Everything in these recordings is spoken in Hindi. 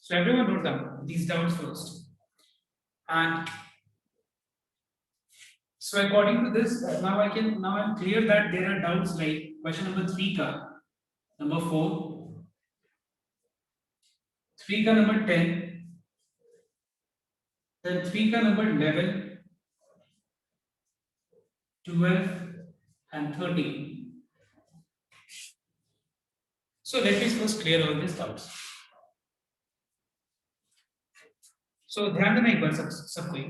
So everyone note down these doubts first. And so according to this, now I'm clear that there are doubts like question number 3 ka, number 4, 3 ka number 10, then 3 ka number 11, 12 and 13. So let me first clear all these doubts. So ध्यान देना एक बार सब कोई.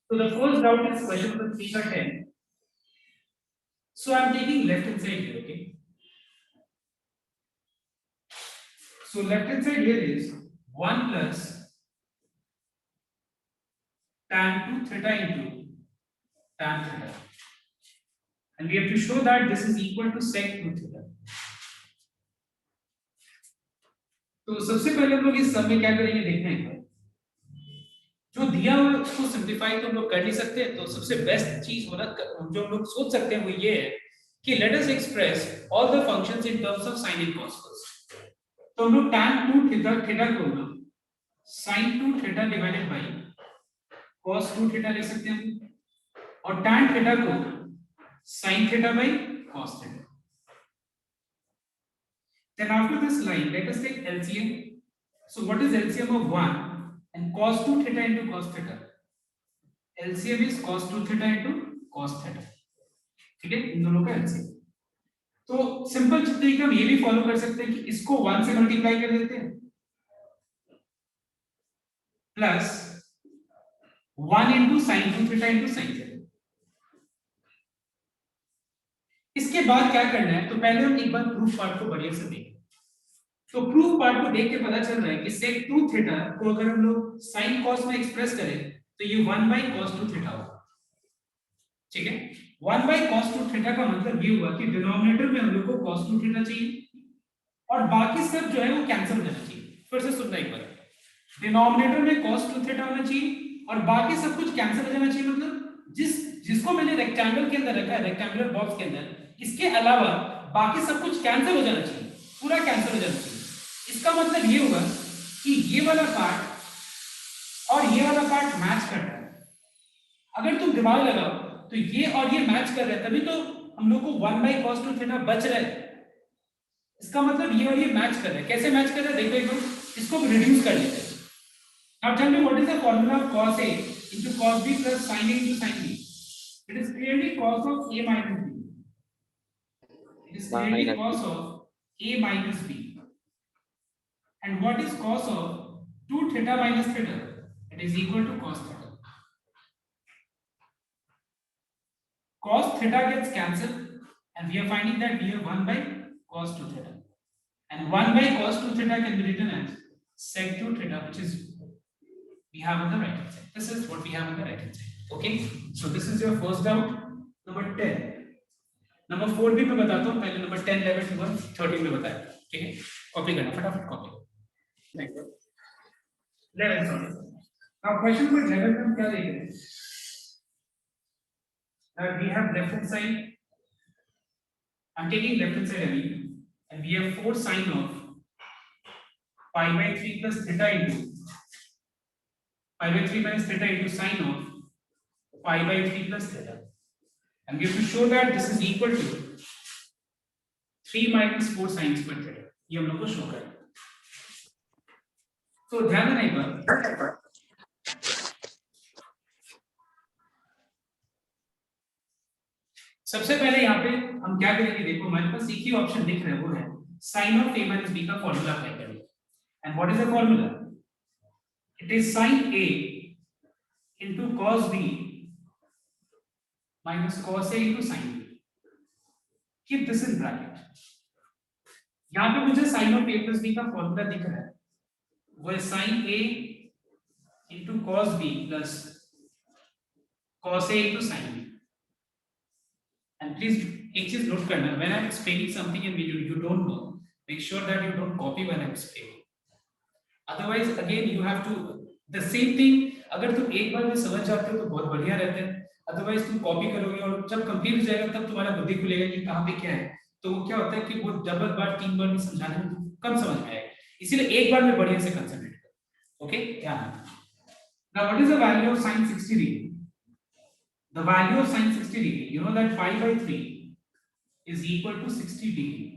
So the first doubt is question number 3 ka 10. So I'm taking left hand side here, okay? So left hand side here is 1 plus tan 2 theta into tan theta. And we have to show that this is equal to sec 2 theta. तो सबसे पहले हम लोग इस सब में क्या करेंगे देखना है. जो दिया हुआ है उसको सिंप्लीफाई तो हम लोग कर नहीं सकते. तो सबसे बेस्ट चीज होना जो हम लोग सोच सकते हैं वो ये है कि let us express all the functions in terms of sin and cos first. तो हम लोग tan 2 थीटा थीटा को हम लोग sin 2 theta divided by cos 2 theta लिख सकते हैं और tan थीटा को sin theta by cos theta. Then after this line, let us take LCM. So what is LCM of 1 and cos 2 theta into cos theta? LCM is cos 2 theta into cos theta. ठीक है, इन दोनों का LCM. तो सिंपल तरीका हम ये भी फॉलो कर सकते हैं कि इसको 1 से मल्टीप्लाई कर देते हैं plus 1 into sin 2 theta into sin theta. इसके बाद क्या करना है, तो पहले हम एक बार प्रूफ पार्ट को बढ़िया से देखें. तो प्रूफ पार्ट को देख के पता चल रहा है कि sec 2 थीटा को अगर हम लोग sin cos में एक्सप्रेस करें तो ये 1 by cos 2 थीटा होगा. ठीक है, 1 by cos 2 थीटा का मतलब ये हुआ कि डिनोमिनेटर में हम लोग को cos 2 थीटा चाहिए और बाकी सब जो है वो कैंसिल हो जाना चाहिए. फिर से सुनना एक बार, डिनोमिनेटर में cos 2 थीटा होना चाहिए और बाकी सब कुछ कैंसिल हो जाना चाहिए. मतलब जिसको मैंने रेक्टेंगल के अंदर रखा है, रेक्टेंगुलर बॉक्स के अंदर, इसके अलावा बाकी सब कुछ कैंसिल हो जाना चाहिए, पूरा कैंसिल हो जाना चाहिए. इसका मतलब ये हुआ कि ये वाला पार्ट और ये वाला पार्ट मैच कर रहा है. अगर तुम दिमाग लगाओ तो ये और ये मैच कर रहे हैं, तभी तो हम लोग को 1 by cos 2 थीटा बच रहा है. इसका मतलब ये और ये मैच कर रहे हैं. कैसे मैच कर रहे हैं देखो एक बार, इसको रिड्यूस कर लेते हैं. Now tell me what is the formula of cos A into cos B plus sin A into sin B? It is clearly cos of A minus B. It is clearly cos of A minus B. And what is cos of 2 theta minus theta? It is equal to cos theta. Cos theta gets cancelled and we are finding that we have 1 by cos 2 theta. And 1 by cos 2 theta can be written as sec 2 theta, which is we have on the right hand side. This is what we have on the right hand side. Okay, so this is your first doubt. Number 10. Number 4 भी मैं बताता हूँ. पहले number 10, 11, 12, 13 में बताया. ठीक है, कॉपी करना फटाफट copy. Like that. 11 sorry. Now question number 11 में हम क्या देख रहे हैं? Now we have left hand side. I'm taking left hand side only, and we have 4 sin of pi by 3 plus theta into pi by 3 minus theta into sin of pi by 3 plus theta, and we have to show that this is equal to 3 minus 4 sin square theta. ये हम लोग को शो करना है. तो ध्यान देना एक बार, सबसे पहले यहाँ पे हम क्या करेंगे, देखो हमारे पास एक ही ऑप्शन दिख रहा है, वो है sin of a minus b का फॉर्मूला अप्लाई करेंगे. And what is the formula? It is sin a into cos b minus cos a into sin b. Keep this in bracket. यहाँ पे मुझे sin of a plus b का फॉर्मूला दिख रहा है, वो है sin a into cos b plus cos a into sin b. And please एक चीज नोट करना, when I'm explaining something and you don't know, make sure that you don't copy when I'm explaining. Otherwise again you have to the same thing. अगर तुम एक बार में समझ जाते हो तो बहुत बढ़िया रहता है, अदरवाइज तुम कॉपी करोगे और जब कंप्लीट हो जाएगा तब तुम्हारा बुद्धि खुलेगा कि कहाँ पे क्या है। तो वो क्या होता है कि वो डबल बार 3 बार में समझाने में कम समझ में आएगा, इसीलिए एक बार में बढ़िया से कंसंट्रेट करो। ओके, ध्यान रखना। Now what is the value of sin 60 degree? The value of sin 60 degree, you know that pi by 3 is equal to 60 degree.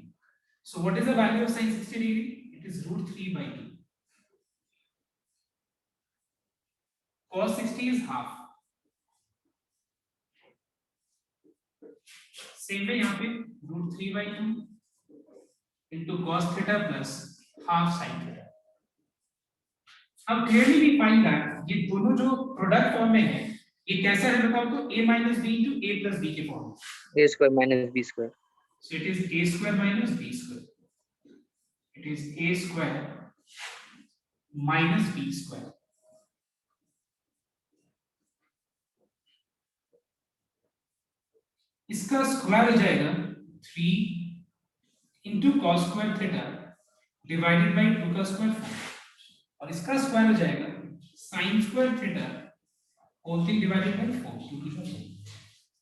So what is the value of sin 60 degree? It is root 3 by 2. Cos 60 is half. Same way यहाँ पे root 3 by 2 into cos theta plus half sin theta. अब clearly we find that ये दोनों जो प्रोडक्ट फॉर्म में है ये कैसा है बताओ तो a minus b into a plus b के फॉर्म में। a square minus b square. So it is a square minus b square. It is a square minus b square. इसका स्क्वायर हो जाएगा 3 into cos square theta divided by 2 का स्क्वायर 4 और इसका स्क्वायर हो जाएगा sin square theta whole thing divided by 4 2 to 4।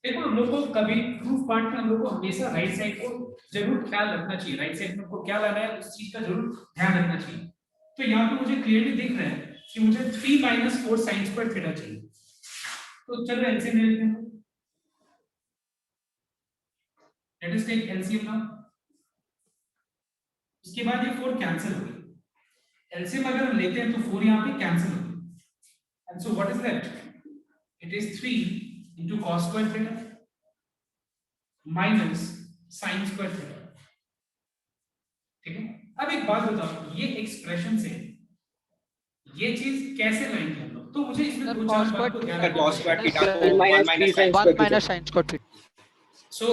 देखो हम लोग को कभी प्रूफ पार्ट में हम लोग को हमेशा राइट साइड को जरूर ख्याल रखना चाहिए, राइट साइड में आपको क्या लाना है उस चीज का जरूर ध्यान रखना चाहिए। तो यहाँ पे मुझे क्लियरली दिख रहा है कि मुझे 3 minus 4 sin square theta चाहिए, तो चलो एलसीएम ले लेते हैं। Let us take LCM now. उसके बाद ये 4 कैंसिल हो गई, एलसीएम अगर हम लेते हैं तो 4 यहाँ पे कैंसिल हो गई and so what is left? It is 3 into cos square theta minus sin square theta। ठीक है, अब एक बात बताओ, ये एक्सप्रेशन से ये चीज कैसे लाएंगे हम लोग? तो मुझे इसमें दो चार बात को ध्यान cos square theta को 1 minus sin 1 square theta। minus sin square theta. So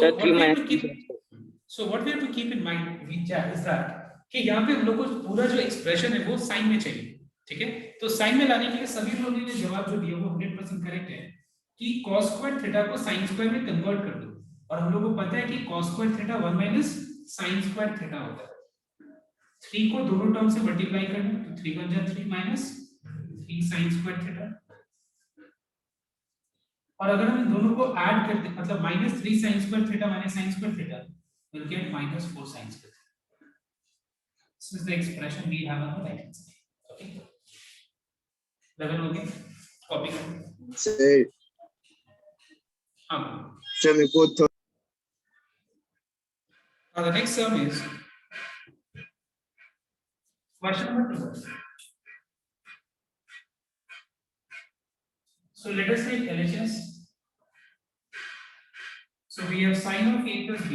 what we have to keep in mind is that कि यहाँ पे हम लोग को पूरा जो एक्सप्रेशन है वो साइन में चाहिए। ठीक है, तो साइन में लाने के लिए सभी लोगों ने जवाब जो दिया वो 100% करेक्ट है कि cos square theta को sin square में कन्वर्ट कर दो, और हम लोग को पता है कि cos square theta 1 minus sin square theta होता है। 3 को दोनों टर्म से मल्टीप्लाई करना तो 3 बन जाए 3 minus 3 sin square theta, और अगर हम इन दोनों को ऐड करते मतलब minus 3 sin square theta minus sin square theta we'll get minus 4 sin square theta. This is the expression we have on the right hand side. Okay, level हो गया, कॉपी कर से हाँ। से मेरे को तो Now the next term is question number 2. So let us take LHS. So we have sin of a plus b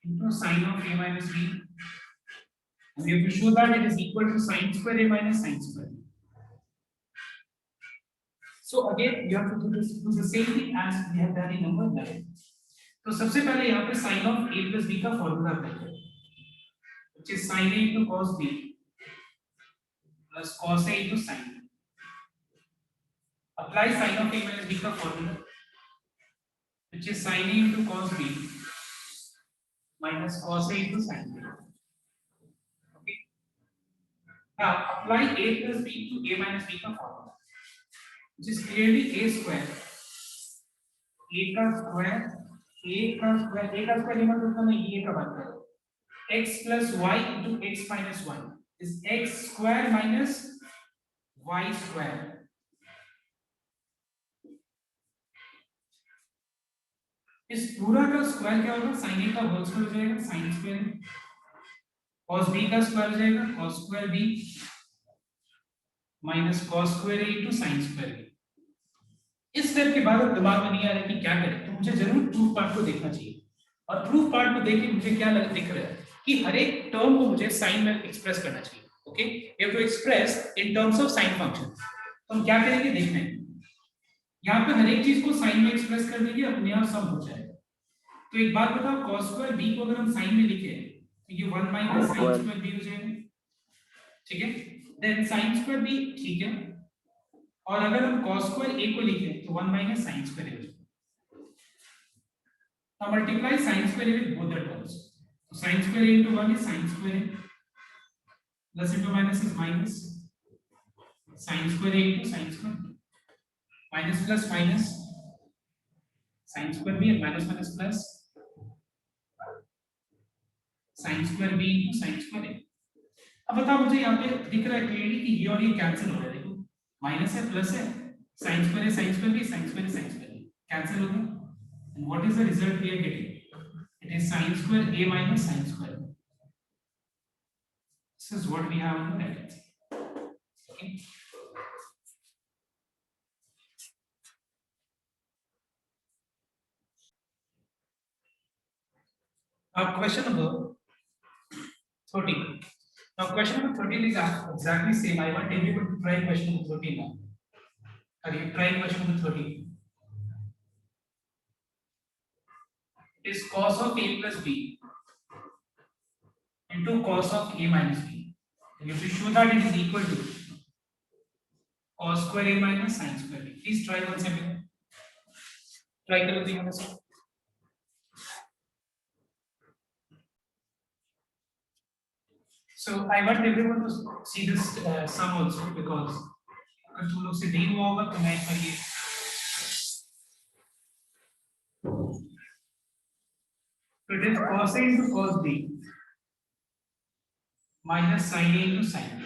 into sin of a minus b, and we have to show that it is equal to sin square a minus sin square. So again you have to do the same thing as we have done in number 11. तो सबसे पहले यहाँ पे sin of a plus b का फॉर्मूला अप्लाई करें, which is sin a into cos b plus cos a into sin b. Apply sin of a minus b का formula, which is sin a into cos b minus cos a into sin b. Okay. Now apply a plus b to a minus b का formula, which is clearly a square, a का स्क्वायर मतलब मैं ये का बात कर रहा हूँ, x plus y into x minus 1 is x square minus y square। इस पूरा का स्क्वायर क्या होगा? sin a का होल स्क्वायर हो जाएगा sin स्क्वायर, cos b का स्क्वायर हो जाएगा cos square b minus cos square a into sin square b। इस स्टेप के बाद दिमाग में नहीं आ रहा कि क्या करें, तो मुझे जरूर प्रूफ पार्ट को देखना चाहिए, और प्रूफ पार्ट को देख के मुझे क्या दिख रहा है कि हर एक टर्म को मुझे साइन में एक्सप्रेस करना चाहिए। Okay, we have to express in terms of sine function. तो हम क्या करेंगे देखते हैं, यहाँ पे हर एक चीज को साइन में एक्सप्रेस कर देंगे, अपने आप सम हो जाएगा। तो एक बात बताओ, cos स्क्वायर b को अगर हम साइन में लिखे तो ये 1 minus sin स्क्वायर b हो जाएगा। ठीक है, देन sin स्क्वायर b ठीक है, और अगर हम cos स्क्वायर a को लिखें तो 1 minus sin स्क्वायर a हो जाएगा। Now multiply sin square a with both the terms. So sin square a into 1 is sin square a, plus into minus is minus sin square a into sin square b. Minus plus minus sine square b minus minus plus sine square b into sine square a. अब बताओ मुझे यहाँ पे दिख रहा है क्लियरली कि ये और ये कैंसिल हो रहा है, देखो माइनस है प्लस है, साइन स्क्वायर है sine square b, sine square है साइन स्क्वायर बी, कैंसिल हो गया। And what is the result we are getting? It is sine square a minus sine square b. This is what we have on the right hand side. Okay. Question number 13. Now question number 13 is exactly same. I want everyone to try question number 13 now. Are you trying question number 13? It is cos of a plus b into cos of a minus b. You have to show that it is equal to cos square a minus sin square b. Please try once again. Try करो तो यहाँ से. So I want everyone to see this sum also because अगर तुम लोग से नहीं हुआ होगा तो मैं एक बार ये तो it is cos a into cos b minus sin a into sin b.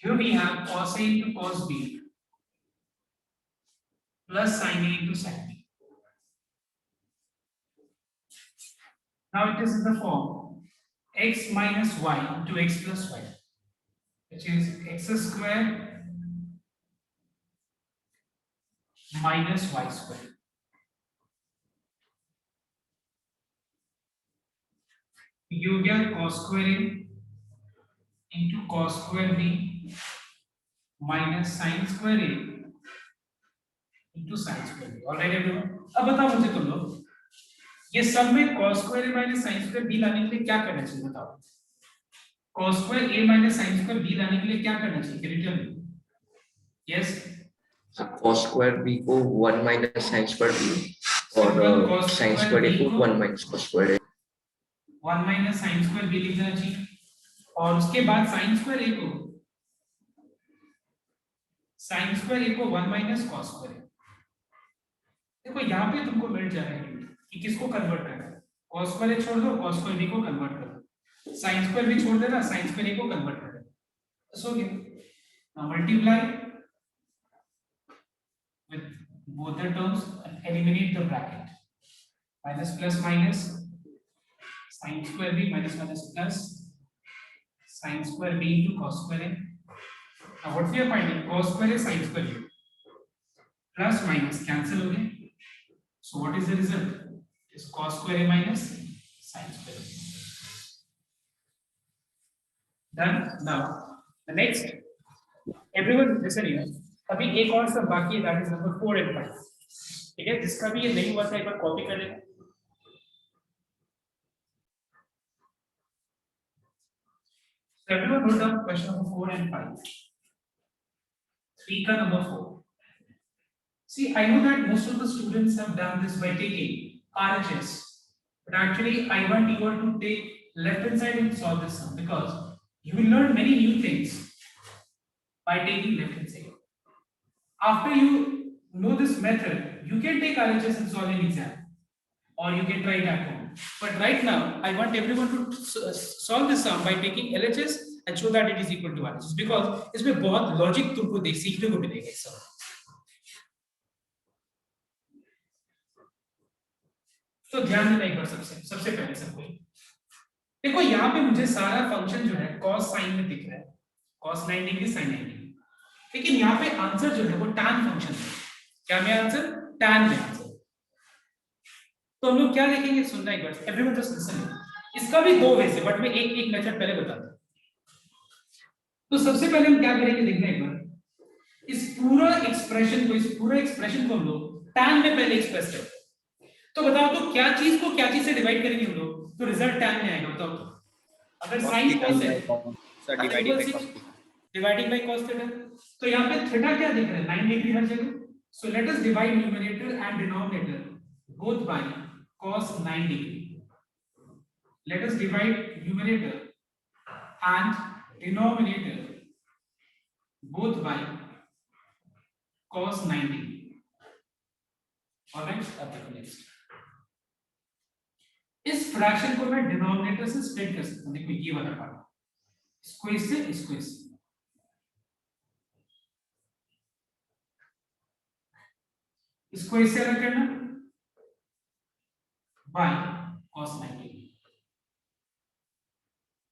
Here we have cos a into cos b plus sin a into sin b. Now it is in the form x minus y into x plus y, which is x square minus y square. You get cos square a into cos square b minus sin square a into sin square b. All right everyone. अब बताओ मुझे तुम लोग ये सब में cos square a minus sin square b लाने के लिए क्या करना चाहिए बताओ? cos square a minus sin square b लाने के लिए क्या करना चाहिए? Can you tell me? Yes. cos square b को 1 minus sin square b और sin square a को 1 minus cos square a 1 minus sin square b लिख देना चाहिए और उसके बाद sin square a को 1 minus cos square a. देखो यहाँ पे तुमको मिल जाएगा कि किसको कन्वर्ट करना है. cos square a छोड़ दो, cos square b को कन्वर्ट कर दो, sin square b छोड़ देना, sin square a को कन्वर्ट कर दो. बस हो गया. Now multiply with both the terms and eliminate the bracket. Minus plus minus sin square b minus minus plus sin square b into cos square a. Now what we are finding? Cos square a sin square a plus minus cancel हो गए. So what is the result? Is cos square a minus sin square a. Done. Now the next, everyone listen here. अभी एक और सब बाकी है, that is number 4 and 5. ठीक है, जिसका भी ये नहीं हुआ था एक बार कॉपी कर लेना. So everyone wrote down question number 4 and 5. 3 का number 4. See, I know that most of the students have done this by taking RHS, but actually I want you all to take left hand side and solve this sum because you will learn many new things by taking left hand side. After you know this method, you can take RHS and solve an exam, or you can try it at home. But right now, I want everyone to solve this sum by taking LHS and show that it is equal to RHS because इसमें बहुत logic तुमको सीखने को मिलेगा इस समय. तो ध्यान देना एक बार सबसे पहले सबको देखो यहाँ पे मुझे सारा फंक्शन जो है cos sin में दिख रहा है, cos 90 डिग्री sin 90 डिग्री, लेकिन यहाँ पे आंसर जो है वो tan फंक्शन है. क्या में आंसर? tan में आंसर. तो हम लोग क्या देखेंगे सुनना एक बार, एवरीवन जस्ट लिसन. इसका भी दो वे से, बट मैं एक एक मेथड पहले बताता हूँ. तो सबसे पहले हम क्या करेंगे देखना एक बार, इस पूरा एक्सप्रेशन को हम लोग tan में पहले एक्सप्रेस करें. तो बताओ तो क्या चीज को क्या चीज से डिवाइड करेंगे हम लोग तो रिजल्ट tan में आएगा. बताओ तो अगर sin cos है sir dividing by cos theta, तो यहाँ पे थीटा क्या दिख रहा है? 9 डिग्री हर जगह. So let us divide numerator and denominator both by cos 9 degree. Let us divide numerator and denominator both by cos 90। Alright, अब देखो नेक्स्ट, इस फ्रैक्शन को मैं डिनोमिनेटर से स्प्लिट कर सकता हूं। देखो ये वाला पार्ट, इसको इससे, इसको इससे, इसको इससे अलग करना बाय cos 90,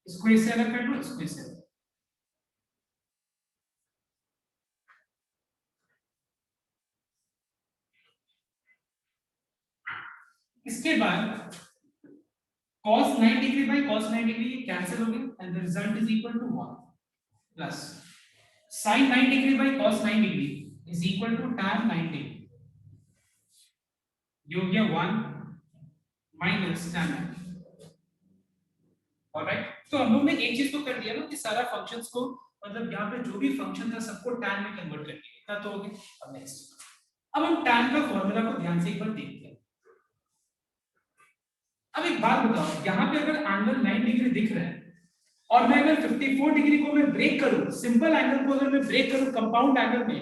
इसको इससे अलग कर लो, इसको इससे अलग। इसके बाद cos 90 degree by cos 90 degree ये कैंसिल हो गया and the result is equal to 1 plus sin 90 degree by cos 90 degree is equal to tan 90, ये हो गया 1 माइनस tan 90। ऑलराइट, तो हम लोग ने एक चीज तो कर दिया ना कि सारा फंक्शंस को, मतलब यहाँ पे जो भी फंक्शन था सबको tan में कन्वर्ट कर दिया, इतना तो हो गया। अब नेक्स्ट, अब हम tan का फॉर्मूला को ध्यान से एक बार देखते हैं। अब एक बात बताओ, यहाँ पे अगर एंगल 9 डिग्री दिख रहा है और मैं अगर 54 डिग्री को मैं ब्रेक करूं, सिंपल एंगल को अगर मैं ब्रेक करूं कंपाउंड एंगल में,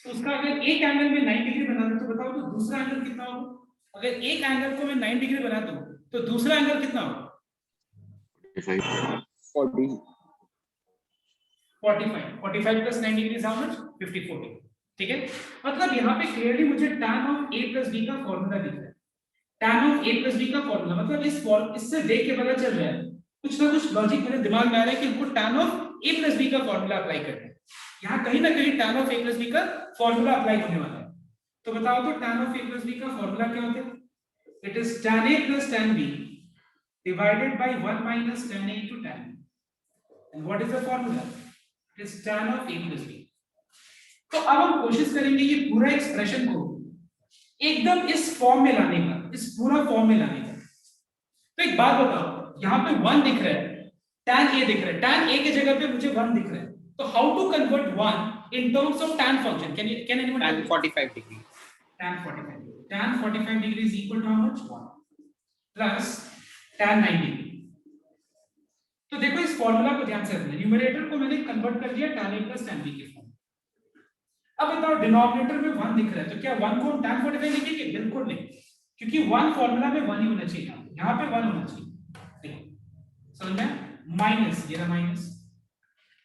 तो उसका अगर एक एंगल में 9 डिग्री बना दूं तो बताओ तो दूसरा एंगल कितना होगा? अगर एक एंगल को मैं 9 डिग्री बना दूं तो दूसरा एंगल कितना होगा? 45 plus 9 degree is how much? 54 degree. ठीक है, मतलब यहाँ पे क्लियरली मुझे tan of a plus b का फॉर्मूला दिख रहा है। tan of a plus b का फॉर्मूला मतलब इससे देख के पता चल रहा है, कुछ ना कुछ लॉजिक मेरे दिमाग में आ रहा है कि हमको tan of a plus b का फॉर्मूला अप्लाई करना है। यहाँ कहीं ना कहीं tan of a plus b का फॉर्मूला अप्लाई होने वाला है। तो बताओ तो tan of a plus b का फॉर्मूला क्या होता है? It is tan a plus tan b divided by 1 minus tan a into tan b. And what is the formula? It is tan of a plus b. तो अब हम कोशिश करेंगे ये पूरा एक्सप्रेशन को एकदम इस फॉर्म में लाने का, इस पूरा फॉर्म में लाने का। तो एक बात बताओ, यहाँ पे 1 दिख रहा है, tan a दिख रहा है, tan a की जगह पे मुझे 1 दिख रहा है, तो how to convert 1 in terms of tan function? Can anyone tan 45 degree. tan 45 degree. Tan 45 degree is equal to how much? 1 plus tan 90 degree. तो देखो इस फॉर्मूला को ध्यान से रखना, न्यूमरेटर को मैंने कन्वर्ट कर दिया tan a plus tan b के फॉर्म। अब बताओ डिनोमिनेटर में 1 दिख रहा है, तो क्या 1 को हम tan 45 लिखेंगे? बिल्कुल नहीं, क्योंकि 1 फॉर्मूला में 1 ही होना चाहिए, यहाँ पे 1 होना चाहिए। देखो समझ में? माइनस, ये रहा माइनस।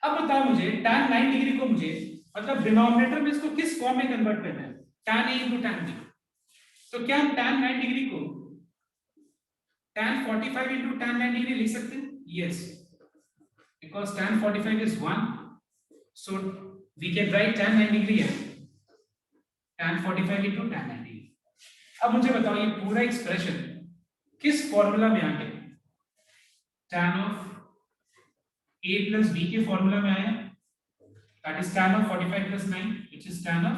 अब बताओ मुझे tan 9 डिग्री को मुझे मतलब डिनोमिनेटर में इसको किस फॉर्म में कन्वर्ट करना है? tan a into tan b। तो क्या हम tan 9 डिग्री को tan 45 into tan 9 डिग्री लिख सकते हैं? Yes, because tan 45 is 1, so we can write tan 9 degree as tan 45 into tan 9 degree. अब मुझे बताओ ये पूरा एक्सप्रेशन किस फॉर्मूला में आ गया? tan of a plus b के फॉर्मूला में आया, that is tan of 45 plus 9, which is tan of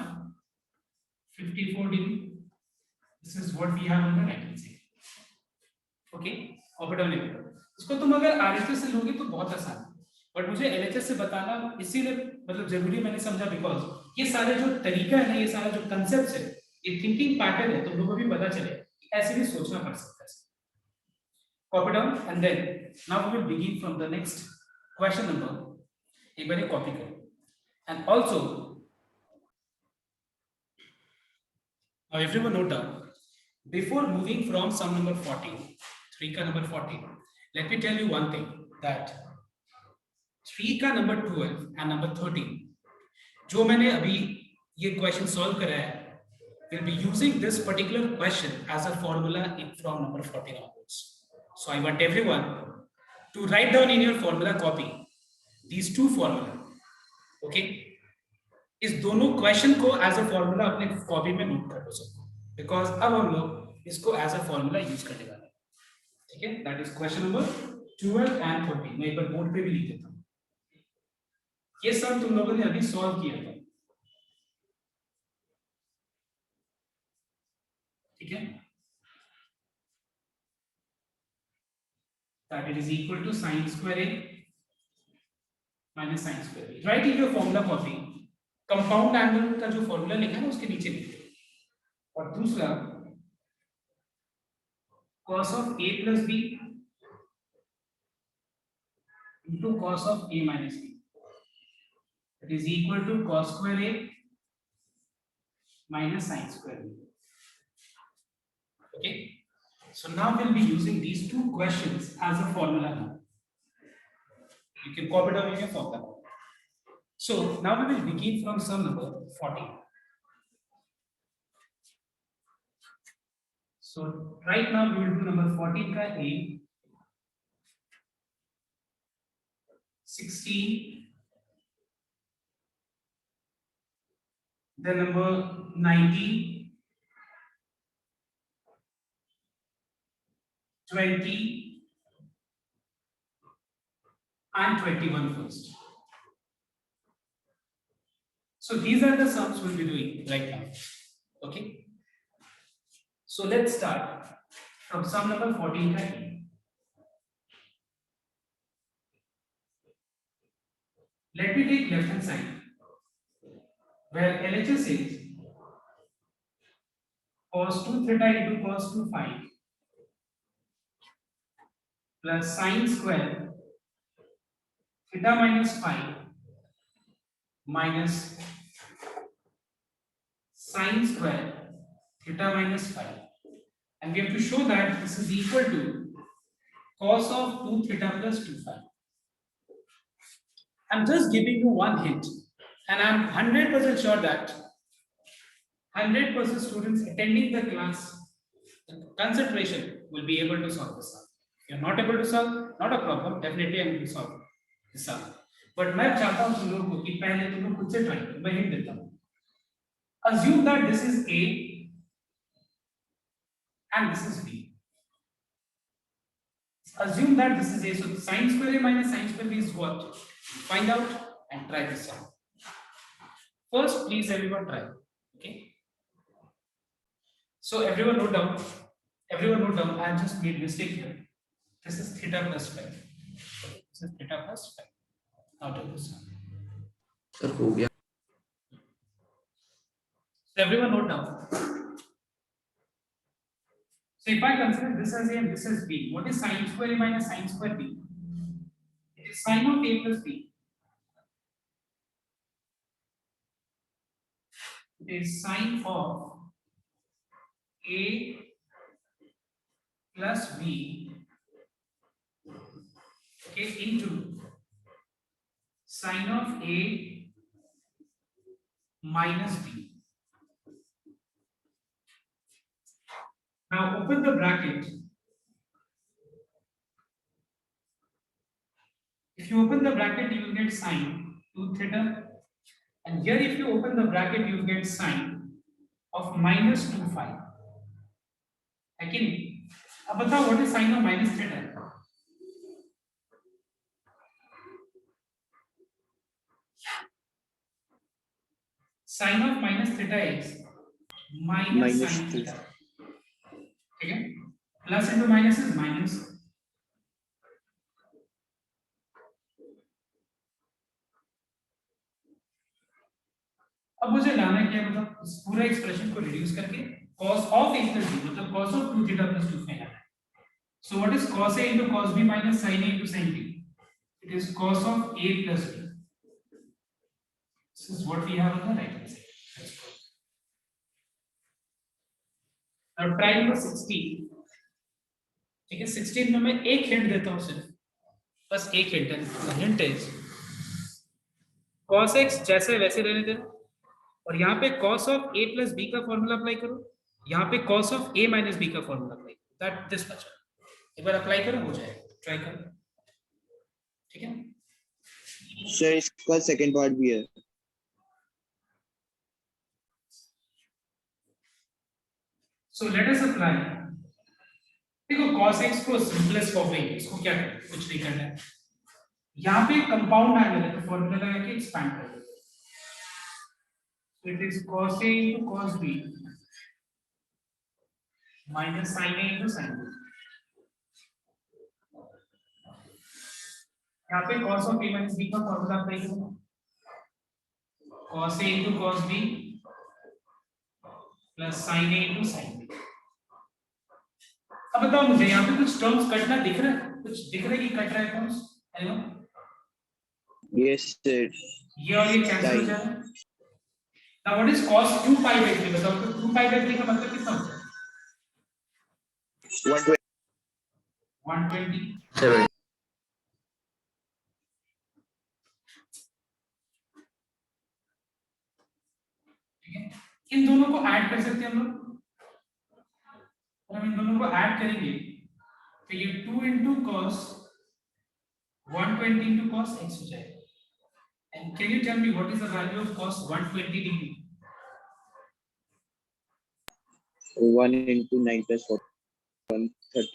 54 degree. This is what we have on the right hand side. Okay, operator लिख लो। इसको तुम अगर आरएचएस से लोगे तो बहुत आसान है, बट मुझे एलएचएस से बताना इसीलिए मतलब जरूरी मैंने समझा, बिकॉज ये सारे जो तरीका है ना, ये सारा जो कंसेप्ट है, ये थिंकिंग पैटर्न है, तुम लोगों को भी पता चले ऐसे भी सोचना पड़ सकता है। Copy down and then now we will begin from the next question number. एक बार कॉपी करो and also everyone note down before moving from sum number 14, 3 का number 14, let me tell you one thing that 3 का number 12 and number 13 जो मैंने अभी ये क्वेश्चन सॉल्व करा है, will be using this particular question as a formula from number 14 onwards. So I want everyone to write down in your formula copy these two formula. Okay, इस दोनों क्वेश्चन को एज अ फॉर्मूला अपने कॉपी में नोट कर लो सबको, बिकॉज अब हम लोग इसको एज अ फॉर्मूला यूज करने वाले हैं। ठीक है, that is question number 12 and 13। मैं एक बार बोर्ड पे भी लिख देता हूं, ये सब तुम लोगों ने अभी सॉल्व किया था। ठीक है, that it is equal to sin square a minus sin square b। Right in your formula copy compound angle का जो फॉर्मूला लिखा है ना उसके नीचे लिख दो, और दूसरा cos of a plus b into cos of a minus b, it is equal to cos square a minus sin square b. Okay, so now we'll be using these two questions as a formula now. You can copy it down in your formula. So now we will begin from sum number 14. So right now we will do number 14 ka A, 16, then number 19, 20 and 21 first. So these are the sums we'll be doing right now. Okay. So let's start from sum number 14 ka A. Let me take left hand side where LHS is cos 2 theta into cos 2 phi plus sin square theta minus phi minus sin square theta minus phi, and we have to show that this is equal to cos of 2 theta plus 2 phi. I'm just giving you one hint, and I'm 100% sure that 100% students attending the class, the concentration will be able to solve this sum. If you're not able to solve, not a problem, definitely I'm going to solve this sum. But मैं चाहता हूं तुम लोगों को कि पहले तुम लोग खुद से ट्राई करो, मैं हिंट देता हूं. Assume that this is A and this is B. Assume that this is A, so sin square A minus sin square B is what? Find out and try this sum. First, please everyone try. Okay. So everyone note down. Everyone note down. I just made mistake here. This is theta plus phi. This is theta plus phi. Now do this sum. Sir हो गया. So everyone note down. So if I consider this as A and this as B, what is sin square A minus sin square B? It is sin of A plus B. It is sin of A plus B, okay, into sin of A minus B. Now open the bracket. If you open the bracket, you will get sin 2 theta. And here if you open the bracket, you will get sin of minus 2 phi. है कि नहीं? अब बताओ what is sin of minus theta? Sin of minus theta is minus sin theta. ठीक है? Plus into minus is minus. अब मुझे लाना है क्या, मतलब इस पूरा एक्सप्रेशन को रिड्यूस करके cos of A plus B, मतलब cos of 2 theta plus 2 phi. So what is cos A into cos B minus sin A into sin B? It is cos of A plus B. This is what we have on the right hand side. Now try number 16. ठीक है, 16 में मैं एक हिंट देता हूँ सिर्फ, बस एक हिंट है. हिंट इज cos x जैसे वैसे रहने देना, और यहाँ पे cos of A plus B का फॉर्मूला अप्लाई करो, यहाँ पे cos of A minus B का फॉर्मूला अप्लाई करो. That this much. एक बार अप्लाई करो, हो जाएगा. ट्राई करो. ठीक है सर, इसका सेकंड पार्ट भी है. So let us apply. देखो cos x को सिंपलेस्ट फॉर्म में, इसको क्या करना, कुछ नहीं करना है. यहाँ पे कंपाउंड एंगल है तो फॉर्मूला लगा के एक्सपैंड कर दो. It is cos A into cos B minus sin A into sin B. यहाँ पे cos of A minus B का फॉर्मूला अप्लाई करो. cos A into cos B plus sin A into sin B. अब बताओ मुझे यहाँ पे कुछ टर्म्स कटना दिख रहा है, कुछ दिख रहा है कि कट रहा है टर्म्स? Yes sir. ये और ये कैंसिल हो जाएगा. Now what is cos 2 pi by 3? बताओ तो 2 pi by 3 का मतलब कितना होता है? 120 7. ठीक है। इन दोनों को ऐड कर सकते हैं हम लोग, और हम इन दोनों को ऐड करेंगे तो ये 2 into cos 120 into cos x हो जाएगा। And can you tell me what is the value of cos 120 degree? 1 into 9 plus 4, 130.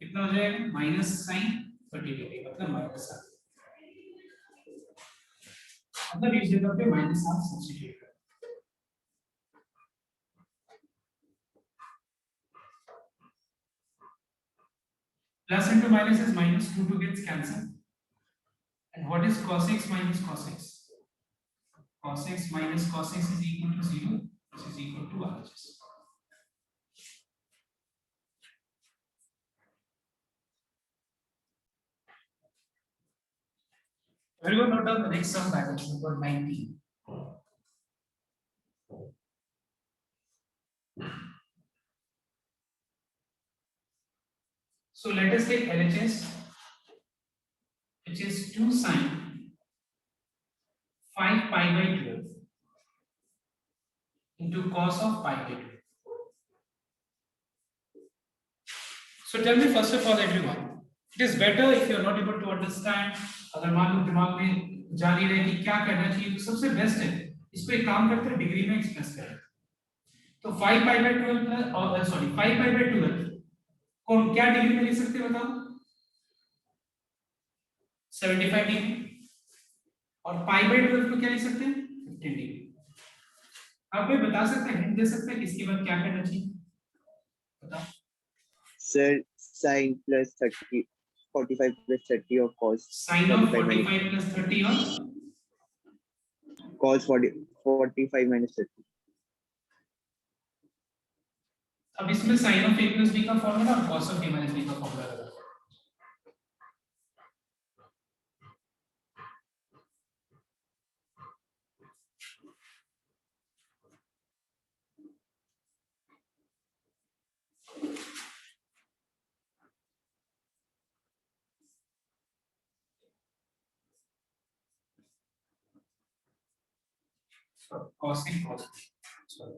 कितना हो जाएगा? माइनस साइन 30 डिग्री, मतलब माइनस हाफ, मतलब इस जगह पे माइनस हाफ सब्स्टिट्यूट कर। Plus into minus is minus, 2 gets cancelled. And what is cos x minus cos x? Cos x minus cos x is equal to 0. This is equal to RHS. Everyone note down the next sum package number 19. So let us take LHS, which is 2 sine 5 pi by 12 into cos of pi by 12. So tell me first of all everyone, it is better if you are not able to understand, अगर मान लो दिमाग में जा नहीं रहे कि क्या करना चाहिए, तो सबसे बेस्ट है इसको एक काम करते हैं डिग्री में एक्सप्रेस करें। तो 5 pi by 12 प्लस और सॉरी 5 pi by 12 को हम क्या डिग्री में लिख सकते हैं बताओ? 75 डिग्री। और pi by 12 को क्या लिख सकते हैं? 15 डिग्री। आप कोई बता सकते हैं, हिंट दे सकते हैं कि इसके बाद क्या करना चाहिए? बताओ। Sir, sin plus 30, 45 plus 30 of cos. Sin of 45 plus 30 और Cos 45 minus 30. अब इसमें sin of a plus b का फॉर्मूला और cos of a minus b का फॉर्मूला लगा। cos a cos b, sorry,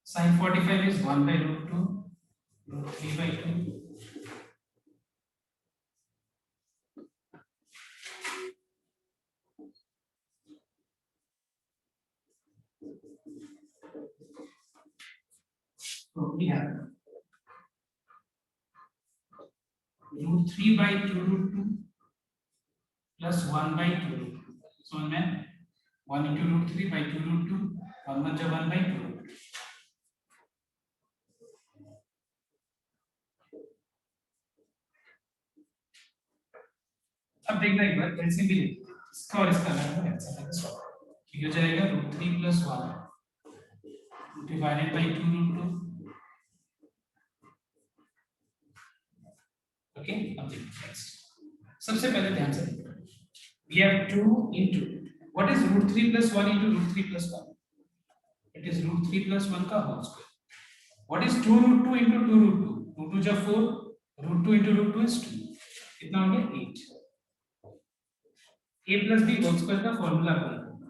sin 45 is 1 by root 2 root 3 by 2 so we have root 3 by 2 root 2 plus 1 by 2 root 2, so मैं 1 into root 3 by 2 root 2 और मतलब 1 by 2 root 2। अब देखना एक बार एलसीएम भी लेते हैं, इसका और इसका अलग है, ऐसा सॉल्व ठीक हो जाएगा root 3 plus 1 divided by 2 root 2। Okay, अब देखते हैं नेक्स्ट। सबसे पहले ध्यान से we have 2 into what is root 3 plus 1 into root 3 plus 1? It is root 3 plus 1 का whole square। What is 2 root 2 into 2 root 2? 2 2 जा 4, root 2 into root 2 is 2, कितना हो गया 8। a plus b whole square का फॉर्मूला अप्लाई करना,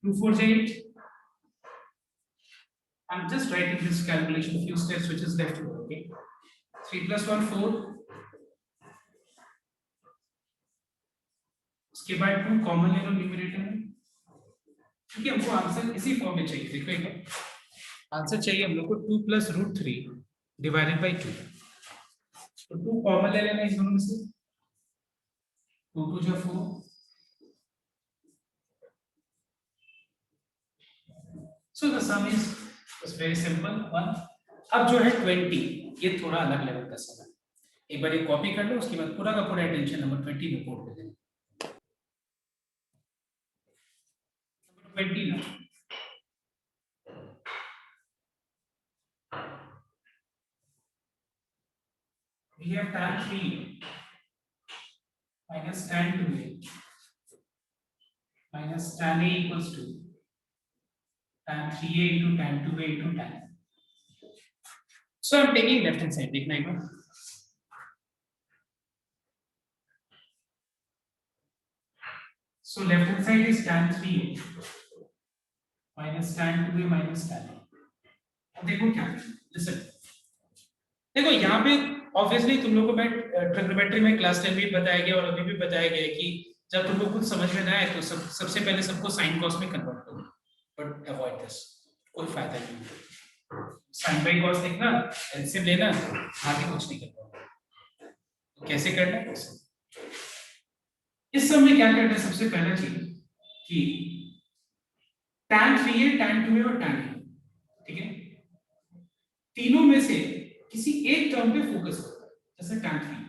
2 4 जा 8। I'm just writing this calculation, few steps which is left over, okay? 3 plus 1 4, उसके बाद 2 कॉमन ले लो न्यूमरेटर में, क्योंकि हमको आंसर इसी फॉर्म में चाहिए। देखो एक बार आंसर चाहिए हम लोग को 2 plus root 3 divided by 2, तो 2 कॉमन ले लेना इस दोनों में से, 2 2 जा 4, so the sum is very simple 1। अब जो है 20, ये थोड़ा अलग लेवल का सम है, एक बार ये कॉपी कर लो, उसके बाद पूरा का पूरा अटेंशन नंबर 20 में पुट कर देना। नंबर 20 ना tan 3 minus tan 2a minus tan a equals to tan 3a into tan 2a into tan. So I'm taking left hand side. देखना एक बार. So left hand side is tan 3a minus tan 2a minus tan a. अब देखो क्या, listen. देखो यहाँ पे ऑब्वियसली तुम लोगों को मैं ट्रिग्नोमेट्री में क्लास 10 में बताया गया और अभी भी बताया गया है कि जब तुम लोग कुछ समझ में ना आए तो सबसे पहले सबको साइन कॉस में कन्वर्ट करो, बट अवॉइड दिस, कोई फायदा नहीं. साइन बाई कॉस देखना, एलसीएम लेना, आगे कुछ नहीं करना. तो कैसे करना है? इस सब में क्या करना है? सबसे पहला चीज कि tan 3a tan 2a और tan a, ठीक है, तीनों में से किसी एक टर्म पे फोकस करो. जैसे tan 3,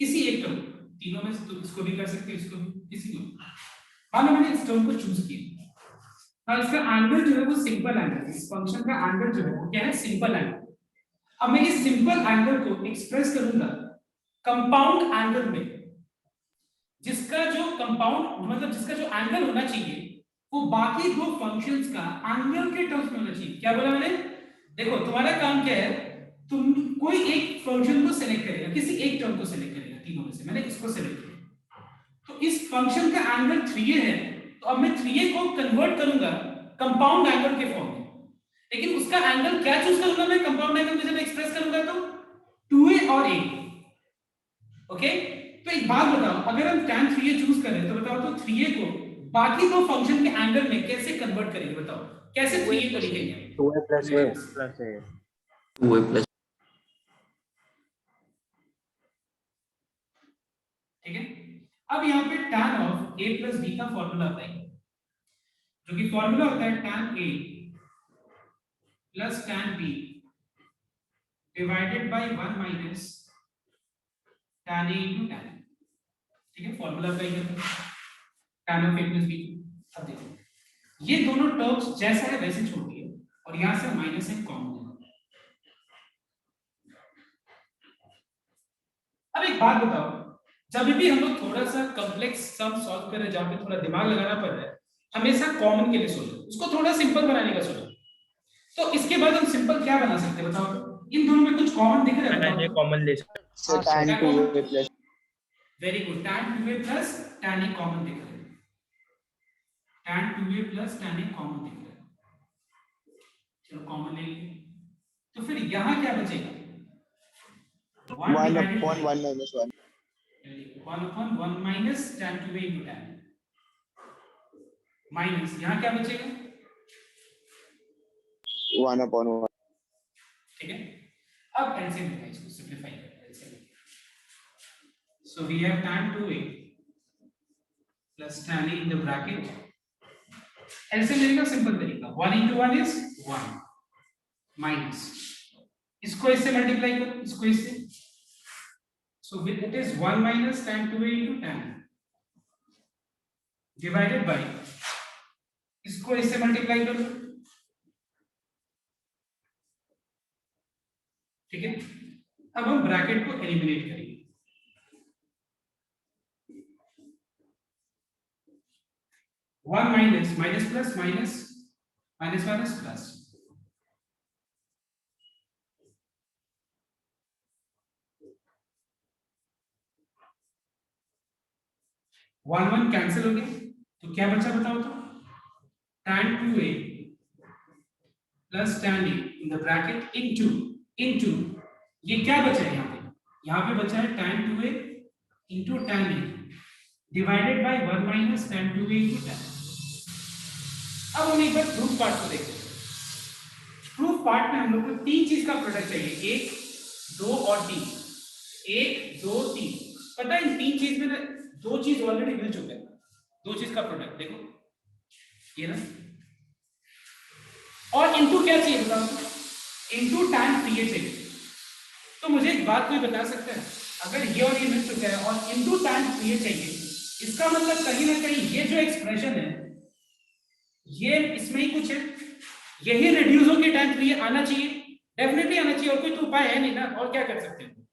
किसी एक टर्म, तीनों में से तो इसको भी कर सकते हो, इसको भी, किसी को. मान लो मैंने इस टर्म को चूज किया और इसका एंगल जो है वो सिंपल एंगल, इस फंक्शन का एंगल जो है वो क्या है? Simple angle. अब मैं इस सिंपल एंगल को एक्सप्रेस करूंगा कंपाउंड एंगल में, जिसका जो कंपाउंड मतलब जिसका जो एंगल होना चाहिए वो बाकी दो फंक्शंस का एंगल के टर्म्स में होना चाहिए. क्या बोला मैंने? देखो तुम्हारा काम क्या है, तुम कोई एक फंक्शन को सिलेक्ट करेगा, किसी एक टर्म को सिलेक्ट करेगा तीनों में से. मैंने इसको सिलेक्ट किया, तो इस फंक्शन का एंगल 3a है, तो अब मैं 3a को कन्वर्ट करूंगा कंपाउंड एंगल के फॉर्म में. लेकिन उसका एंगल क्या चूज करूंगा मैं कंपाउंड एंगल में जब एक्सप्रेस करूंगा? तो 2a और a. ओके, तो एक बात बताओ, अगर हम tan 3a चूज करें तो बताओ तो 3a को बाकी दो फंक्शन के एंगल में कैसे कन्वर्ट करेंगे? बताओ कैसे 3a को लिखेंगे? 2a plus a plus a. 2a plus. ठीक है, अब यहाँ पे tan of a plus b का फॉर्मूला आता है, जो कि फॉर्मूला होता है tan a plus tan b divided by 1 minus tan a into tan. ठीक है, फॉर्मूला का ये tan of a plus b. अब देखो ये दोनों टर्म्स जैसा है वैसे छोड़ दिए और यहां से माइनस एक कॉमन है. अब एक बात बताओ, जब भी हम लोग थोड़ा सा कॉम्प्लेक्स सम सॉल्व कर रहे हैं जहां पे थोड़ा दिमाग लगाना पड़ रहा है, हमेशा कॉमन के लिए सोचो, उसको थोड़ा सिंपल बनाने का सोचो. तो इसके बाद हम सिंपल क्या बना सकते हैं बताओ? इन दोनों में कुछ कॉमन दिख रहा है? ये कॉमन ले सकते हैं. So tan 2a plus. Very good, tan 2a plus tan a common दिख रहा है. tan 2a plus tan a common दिख रहा है. चलो कॉमन ले लिए, तो फिर यहाँ क्या बचेगा? 1 upon 1 minus 1. 1 upon 1 minus tan 2a into tan minus यहाँ क्या बचेगा? 1 upon 1. ठीक है, अब एलसीएम लिखा, इसको सिंपलीफाई करते हैं. LCM, so we have tan 2a plus tan a in the bracket. LCM लेने का सिंपल तरीका 1 into 1 is 1 माइनस इसको इससे मल्टीप्लाई करो, इसको इससे, so with it is 1 minus tan 2a into tan divided by इसको इससे मल्टीप्लाई करो. ठीक है, अब हम ब्रैकेट को एलिमिनेट करेंगे. One minus minus plus minus minus minus plus, one one cancel हो गया, तो क्या बचा बताओ तो? tan 2a plus tan a in the bracket into ये क्या बचा है यहाँ पे? यहाँ पे बचा है tan 2a into tan a divided by 1 minus tan 2a into tan. अब हम एक बार प्रूफ पार्ट को देखते हैं. प्रूफ पार्ट में हम लोग को तीन चीज का प्रोडक्ट चाहिए, 1 2 और 3. 1 2 3. पता है इन तीन चीज में ना दो चीज ऑलरेडी मिल चुका है. दो चीज का प्रोडक्ट देखो ये ना, और इनटू क्या चाहिए बताओ? इनटू tan 3a चाहिए. तो मुझे एक बात कोई बता सकता है, अगर ये और ये मिल चुका है और इनटू tan 3a चाहिए, इसका मतलब कहीं ना कहीं ये जो एक्सप्रेशन है ये इसमें ही कुछ है, यही रिड्यूस होकर tan 3a आना चाहिए. डेफिनेटली आना चाहिए, और कोई तो उपाय है नहीं ना, और क्या कर सकते हैं।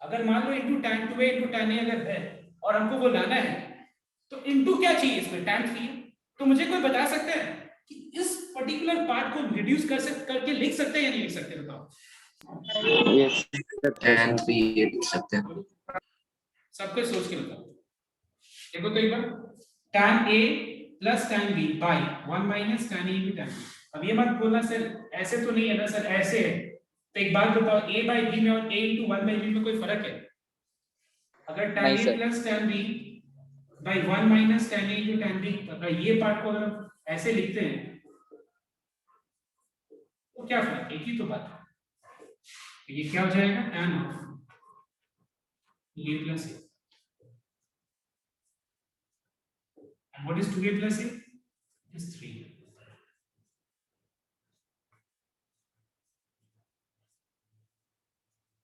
अगर मान लो into tan 2a into tan a अगर है और हमको वो लाना है, तो इंटू क्या चाहिए इसमें, tan 3। तो मुझे कोई बता सकता है कि इस पर्टिकुलर पार्ट को रिड्यूस करके लिख सकते हैं या नहीं लिख सकते, बताओ। Yes. tan 3a लिख सकते हैं। सबको सोच के बताओ। देखो तो एक बार, tan a plus tan b by 1 minus tan a into tan b। अब ये मत बोलना सर ऐसे तो नहीं है ना सर, ऐसे है। तो एक बात बताओ, a बाय b में और a इंटू 1 बाय b में कोई फर्क है? अगर tan नहीं, a sir. Plus tan b by 1 minus tan a into tan b, अगर ये पार्ट को अगर ऐसे लिखते हैं तो क्या फर्क है? एक ही तो बात है। तो ये क्या हो जाएगा, tan of a plus a। And what is 2a plus a? Is 3.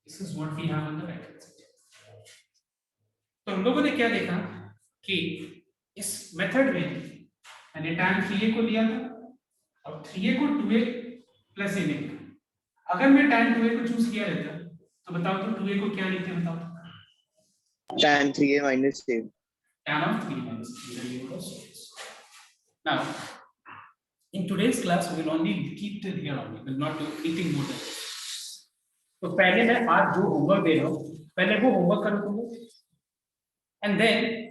This is what we have on the right hand side. तो हम लोगों ने क्या देखा कि इस मेथड में मैंने tan 3a को लिया था और 3a को 2a प्लस a ने लिया। अगर मैं tan 2a को चूज किया रहता तो बताओ तो 2a को क्या लिखते, बताओ। Tan 3a minus a. Tan of 3 minus 3. Now, in today's class, we will only keep till here only. We will not do anything more than this. तो पहले मैं आज जो होमवर्क दे रहा हूँ, पहले वो होमवर्क करो तुम, एंड देन